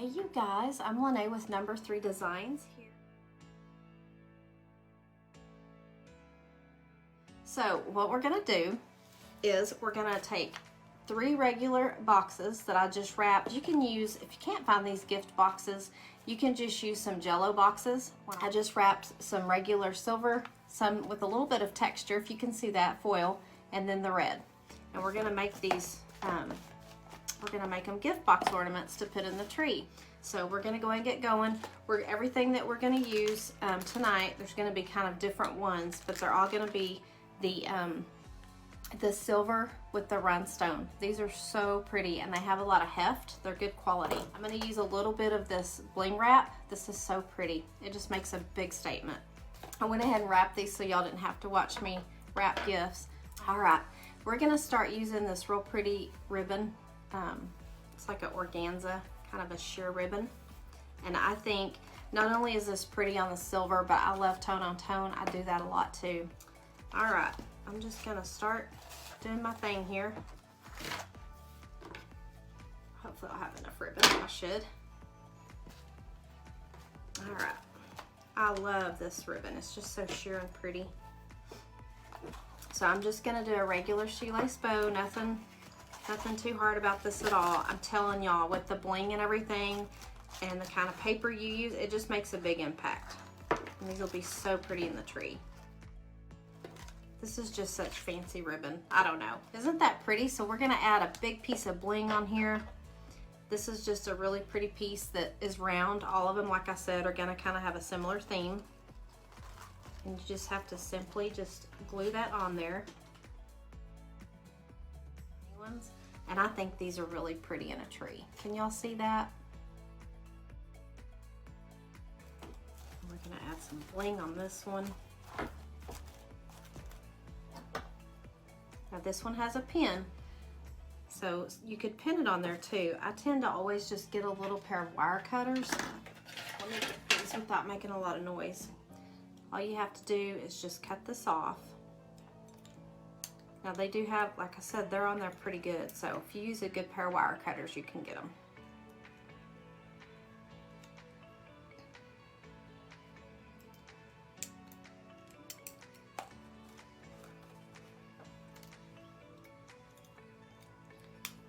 Hey you guys, I'm LyNae with Number 3 Designs here. So what we're gonna do is we're gonna take 3 regular boxes that I just wrapped. You can use, if you can't find these gift boxes, you can just use some Jello boxes. I just wrapped some regular silver, some with a little bit of texture, if you can see that, foil, and then the red. And we're gonna make these, we're gonna make them gift box ornaments to put in the tree. So we're gonna go ahead and get going. Everything that we're gonna use tonight, there's gonna be kind of different ones, but they're all gonna be the silver with the rhinestone. These are so pretty and they have a lot of heft. They're good quality. I'm gonna use a little bit of this bling wrap. This is so pretty. It just makes a big statement. I went ahead and wrapped these so y'all didn't have to watch me wrap gifts. All right, we're gonna start using this real pretty ribbon. It's like an organza, kind of a sheer ribbon. And I think not only is this pretty on the silver, but I love tone on tone. I do that a lot too. All right, I'm just gonna start doing my thing here. Hopefully I'll have enough ribbon. I should. All right, I love this ribbon. It's just so sheer and pretty. So I'm just gonna do a regular shoelace bow, nothing too hard about this at all. I'm telling y'all, with the bling and everything and the kind of paper you use, it just makes a big impact. And these will be so pretty in the tree. This is just such fancy ribbon. I don't know. Isn't that pretty? So we're gonna add a big piece of bling on here. This is just a really pretty piece that is round. All of them, like I said, are gonna kind of have a similar theme. And you just have to simply just glue that on there. And I think these are really pretty in a tree. Can y'all see that? We're gonna add some bling on this one. Now this one has a pin, so you could pin it on there too. I tend to always just get a little pair of wire cutters. Let me get these without making a lot of noise. All you have to do is just cut this off. Now they do have, like I said, they're on there pretty good. So if you use a good pair of wire cutters, you can get them.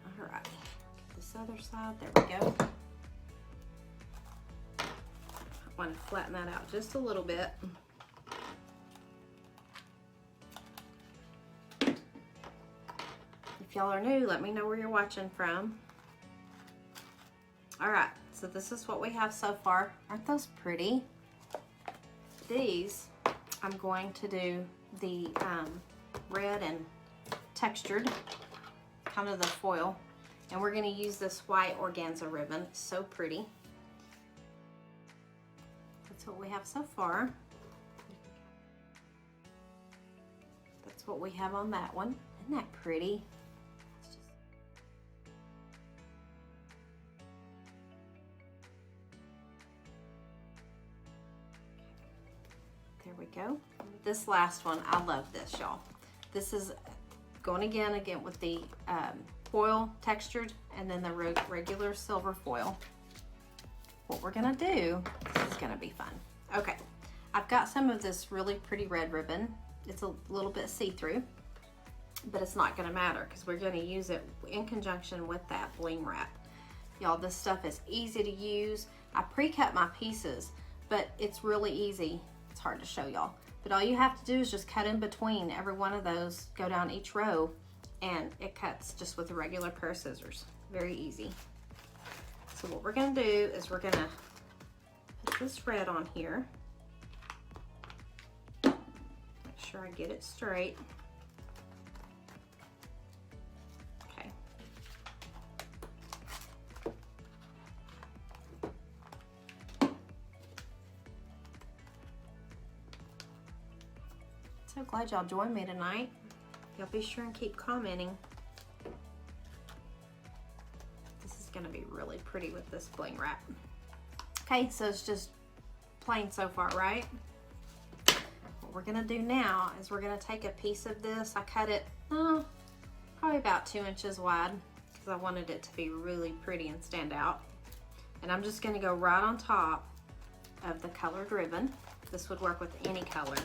All right, get this other side, there we go. I want to flatten that out just a little bit. If y'all are new, let me know where you're watching from. All right, so this is what we have so far. Aren't those pretty? These, I'm going to do the red and textured, kind of the foil. And we're gonna use this white organza ribbon. It's so pretty. That's what we have so far. That's what we have on that one. Isn't that pretty? There we go. This last one, I love this, y'all. This is going again with the foil textured and then the regular silver foil. What we're gonna do, this is gonna be fun. Okay, I've got some of this really pretty red ribbon. It's a little bit see-through, but it's not gonna matter because we're gonna use it in conjunction with that bling wrap. Y'all, this stuff is easy to use. I pre-cut my pieces, but it's really easy. It's hard to show y'all, but all you have to do is just cut in between every one of those, go down each row, and it cuts just with a regular pair of scissors. Very easy. So what we're gonna do is we're gonna put this red on here. Make sure I get it straight. Okay. So glad y'all joined me tonight. Y'all be sure and keep commenting. This is gonna be really pretty with this bling wrap. Okay, so it's just plain so far, right? What we're gonna do now is we're gonna take a piece of this. I cut it probably about 2 inches wide because I wanted it to be really pretty and stand out. And I'm just going to go right on top of the colored ribbon. This would work with any color.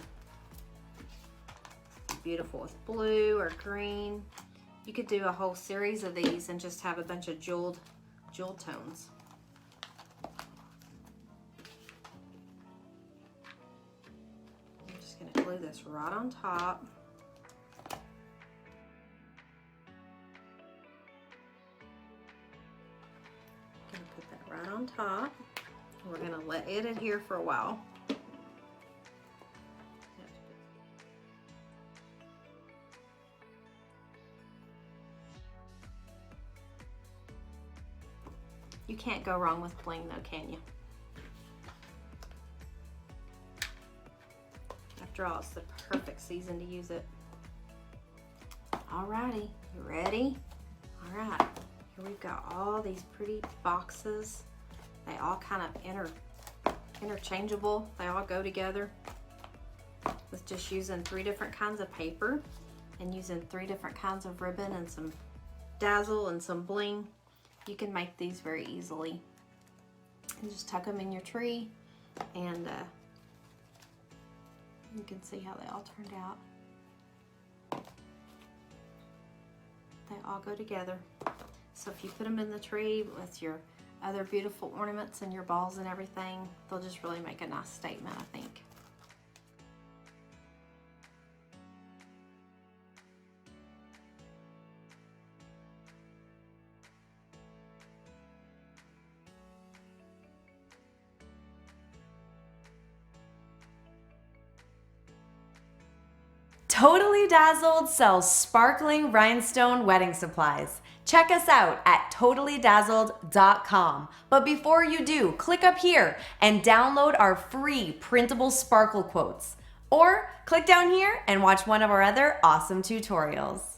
Beautiful with blue or green. You could do a whole series of these and just have a bunch of jeweled tones. I'm just going to glue this right on top. Going to put that right on top. We're going to let it adhere for a while. You can't go wrong with bling though, can you? After all, it's the perfect season to use it. Alrighty, you ready? Alright, here we've got all these pretty boxes. They all kind of interchangeable. They all go together with just using 3 different kinds of paper and using 3 different kinds of ribbon and some dazzle and some bling. You can make these very easily. And just tuck them in your tree, and you can see how they all turned out. They all go together. So if you put them in the tree with your other beautiful ornaments and your balls and everything, they'll just really make a nice statement, I think. Totally Dazzled sells sparkling rhinestone wedding supplies. Check us out at totallydazzled.com. But before you do, click up here and download our free printable sparkle quotes. Or click down here and watch one of our other awesome tutorials.